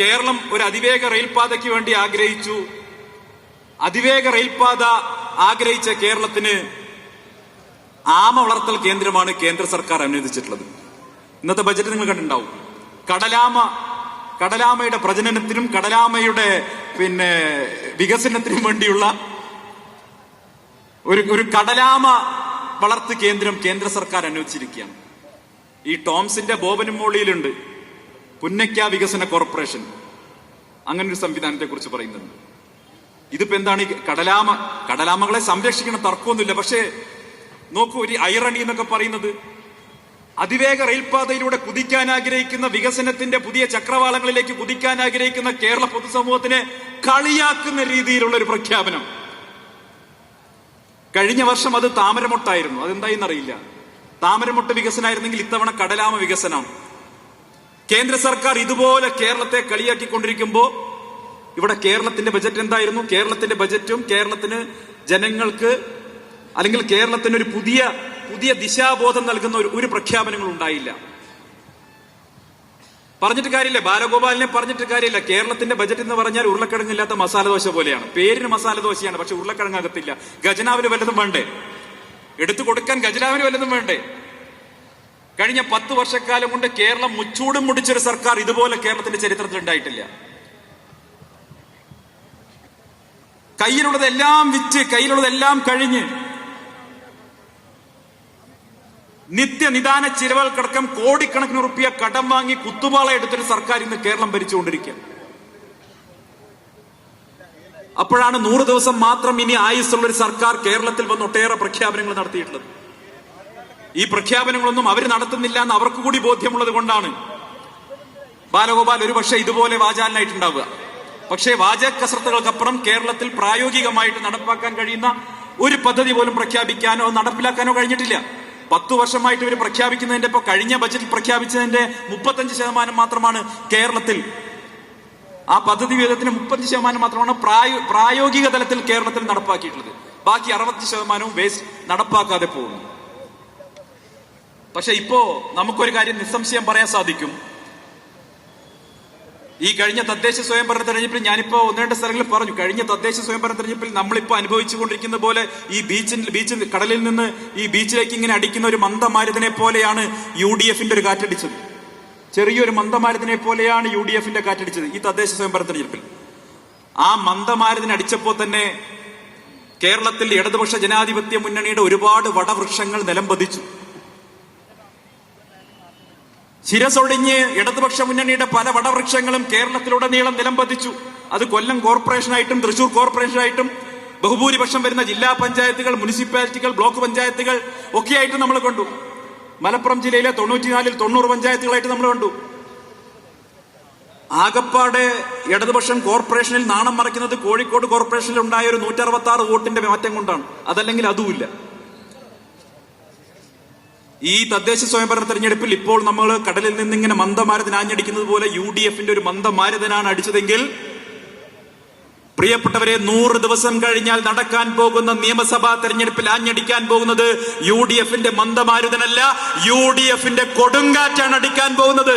കേരളം ഒരു അതിവേഗ റെയിൽപാതയ്ക്ക് വേണ്ടി ആഗ്രഹിച്ചു. അതിവേഗ റെയിൽപാത ആഗ്രഹിച്ച കേരളത്തിന് ആമ വളർത്തൽ കേന്ദ്രമാണ് കേന്ദ്ര സർക്കാർ അനുവദിച്ചിട്ടുള്ളത്. ഇന്നത്തെ ബജറ്റ് നിങ്ങൾ കണ്ടിട്ടുണ്ടാവും. കടലാമയുടെ പ്രജനനത്തിനും കടലാമയുടെ വികസനത്തിനും വേണ്ടിയുള്ള ഒരു കടലാമ വളർത്ത് കേന്ദ്രം കേന്ദ്ര സർക്കാർ അനുവദിച്ചിരിക്കുകയാണ്. ഈ ടോംസിന്റെ ബോബനും മോളിയിലുണ്ട് പുന്നയ്ക്ക വികസന കോർപ്പറേഷൻ, അങ്ങനെ ഒരു സംവിധാനത്തെ കുറിച്ച് പറയുന്നുണ്ട്. ഇതിപ്പോ എന്താണ്? ഈ കടലാമകളെ സംരക്ഷിക്കണം, തർക്കമൊന്നുമില്ല. പക്ഷേ നോക്കൂ, ഒരു ഐറണി എന്നൊക്കെ പറയുന്നത്, അതിവേഗ റെയിൽപാതയിലൂടെ കുതിക്കാൻ ആഗ്രഹിക്കുന്ന, വികസനത്തിന്റെ പുതിയ ചക്രവാളങ്ങളിലേക്ക് കുതിക്കാൻ ആഗ്രഹിക്കുന്ന കേരള പൊതുസമൂഹത്തിനെ കളിയാക്കുന്ന രീതിയിലുള്ള ഒരു പ്രഖ്യാപനം. കഴിഞ്ഞ വർഷം അത് താമരമൊട്ടായിരുന്നു. അതെന്തായെന്നറിയില്ല. താമരമൊട്ട് വികസനമായിരുന്നെങ്കിൽ ഇത്തവണ കടലാമ വികസനം. കേന്ദ്ര സർക്കാർ ഇതുപോലെ കേരളത്തെ കളിയാക്കിക്കൊണ്ടിരിക്കുമ്പോ ഇവിടെ കേരളത്തിന്റെ ബജറ്റ് എന്തായിരുന്നു? കേരളത്തിന്റെ ബജറ്റും കേരളത്തിന് ജനങ്ങൾക്ക് അല്ലെങ്കിൽ കേരളത്തിന് ഒരു പുതിയ ദിശാബോധം നൽകുന്ന ഒരു പ്രഖ്യാപനങ്ങൾ ഉണ്ടായില്ല. പറഞ്ഞിട്ട് കാര്യമില്ല, ബാലഗോപാലിനെ പറഞ്ഞിട്ട് കാര്യമില്ല. കേരളത്തിന്റെ ബജറ്റ് എന്ന് പറഞ്ഞാൽ ഉരുളക്കിഴങ്ങില്ലാത്ത മസാലദോശ പോലെയാണ്. പേരിന് മസാലദോശയാണ്, പക്ഷെ ഉരുളക്കിഴങ്ങാകത്തില്ല. ഖജനാവിന് വല്ലതും വേണ്ടേ? എടുത്തു കൊടുക്കാൻ ഖജനാവിന് വല്ലതും വേണ്ടേ? കഴിഞ്ഞ 10 വർഷക്കാലം കൊണ്ട് കേരളം മുച്ചൂടും മുടിച്ചൊരു സർക്കാർ ഇതുപോലെ കേരളത്തിന്റെ ചരിത്രത്തിൽ ഉണ്ടായിട്ടില്ല. കയ്യിലുള്ളതെല്ലാം വിറ്റ്, കയ്യിലുള്ളതെല്ലാം കഴിഞ്ഞ് നിത്യനിദാന ചിലവുകൾക്കടക്കം കോടിക്കണക്കിന് റുപ്യ കടം വാങ്ങി കുത്തുപാള എടുത്തൊരു സർക്കാർ ഇന്ന് കേരളം ഭരിച്ചുകൊണ്ടിരിക്കുക. അപ്പോഴാണ് 100 ദിവസം മാത്രം ഇനി ആയുസ്സുള്ള ഒരു സർക്കാർ കേരളത്തിൽ വന്ന് ഒട്ടേറെ പ്രഖ്യാപനങ്ങൾ നടത്തിയിട്ടുള്ളത്. ഈ പ്രഖ്യാപനങ്ങളൊന്നും അവർ നടത്തുന്നില്ല എന്ന് അവർക്ക് കൂടി ബോധ്യമുള്ളത് കൊണ്ടാണ് ബാലഗോപാൽ ഒരുപക്ഷെ ഇതുപോലെ വാചാലനായിട്ടുണ്ടാവുക. പക്ഷേ വാചക കസരത്തുകൾക്കപ്പുറം കേരളത്തിൽ പ്രായോഗികമായിട്ട് നടപ്പാക്കാൻ കഴിയുന്ന ഒരു പദ്ധതി പോലും പ്രഖ്യാപിക്കാനോ നടപ്പിലാക്കാനോ കഴിഞ്ഞിട്ടില്ല. 10 വർഷമായിട്ട് ഇവർ പ്രഖ്യാപിക്കുന്നതിന്റെ ഇപ്പൊ കഴിഞ്ഞ ബജറ്റിൽ പ്രഖ്യാപിച്ചതിന്റെ 35% മാത്രമാണ് കേരളത്തിൽ. ആ പദ്ധതി വിഹിതത്തിന് 30% മാത്രമാണ് പ്രായോഗിക തലത്തിൽ കേരളത്തിൽ നടപ്പാക്കിയിട്ടുള്ളത്. ബാക്കി 60% വേസ്റ്റ് നടപ്പാക്കാതെ പോകുന്നു. പക്ഷെ ഇപ്പോ നമുക്കൊരു കാര്യം നിസ്സംശയം പറയാൻ സാധിക്കും. ഈ കഴിഞ്ഞ തദ്ദേശ സ്വയംഭരണ തെരഞ്ഞെടുപ്പിൽ ഞാനിപ്പോ 1-2 സ്ഥലങ്ങളിൽ പറഞ്ഞു, കഴിഞ്ഞ തദ്ദേശ സ്വയംഭരണ തെരഞ്ഞെടുപ്പിൽ നമ്മളിപ്പോ അനുഭവിച്ചുകൊണ്ടിരിക്കുന്ന പോലെ ഈ ബീച്ചിൽ കടലിൽ നിന്ന് ഈ ബീച്ചിലേക്ക് ഇങ്ങനെ അടിക്കുന്ന ഒരു മന്ദമാരുതനെ പോലെയാണ് UDFന്റെ ഒരു കാറ്റടിച്ചത്. ചെറിയൊരു മന്ദമാരുതനെ പോലെയാണ് UDFന്റെ കാറ്റടിച്ചത് ഈ തദ്ദേശ സ്വയംഭരണ തെരഞ്ഞെടുപ്പിൽ. ആ മന്ദമാരുതനെ അടിച്ചപ്പോ തന്നെ കേരളത്തിൽ ഇടതുപക്ഷ ജനാധിപത്യ മുന്നണിയുടെ ഒരുപാട് വടവൃക്ഷങ്ങൾ നിലംപതിച്ചു. ശിരസൊടിഞ്ഞ് ഇടതുപക്ഷ മുന്നണിയുടെ പല വടവൃക്ഷങ്ങളും കേരളത്തിലുടനീളം നിലംപതിച്ചു. അത് കൊല്ലം കോർപ്പറേഷനായിട്ടും തൃശൂർ കോർപ്പറേഷനായിട്ടും ബഹുഭൂരിപക്ഷം വരുന്ന ജില്ലാ പഞ്ചായത്തുകൾ, മുനിസിപ്പാലിറ്റികൾ, ബ്ലോക്ക് പഞ്ചായത്തുകൾ ഒക്കെയായിട്ട് നമ്മൾ കണ്ടു. മലപ്പുറം ജില്ലയിലെ 94-ൽ 90 പഞ്ചായത്തുകളായിട്ട് നമ്മൾ കണ്ടു. ആകപ്പാടെ ഇടതുപക്ഷം കോർപ്പറേഷനിൽ നാണം മറയ്ക്കുന്നത് കോഴിക്കോട് കോർപ്പറേഷനിൽ ഉണ്ടായ ഒരു 166 വോട്ടിന്റെ മാറ്റം കൊണ്ടാണ്. അതല്ലെങ്കിൽ അതുമില്ല. ഈ തദ്ദേശ സ്വയംഭരണ തെരഞ്ഞെടുപ്പിൽ ഇപ്പോൾ നമ്മൾ കടലിൽ നിന്നിങ്ങനെ മന്ദമാരുതൻ ആഞ്ഞടിക്കുന്നത് പോലെ UDFന്റെ ഒരു മന്ദമാരുതനാണ് അടിച്ചതെങ്കിൽ, പ്രിയപ്പെട്ടവരെ, 100 ദിവസം കഴിഞ്ഞാൽ നടക്കാൻ പോകുന്ന നിയമസഭാ തെരഞ്ഞെടുപ്പിൽ ആഞ്ഞടിക്കാൻ പോകുന്നത് UDFന്റെ മന്ദമാരുതനല്ല, UDFന്റെ കൊടുങ്കാറ്റാണ് അടിക്കാൻ പോകുന്നത്.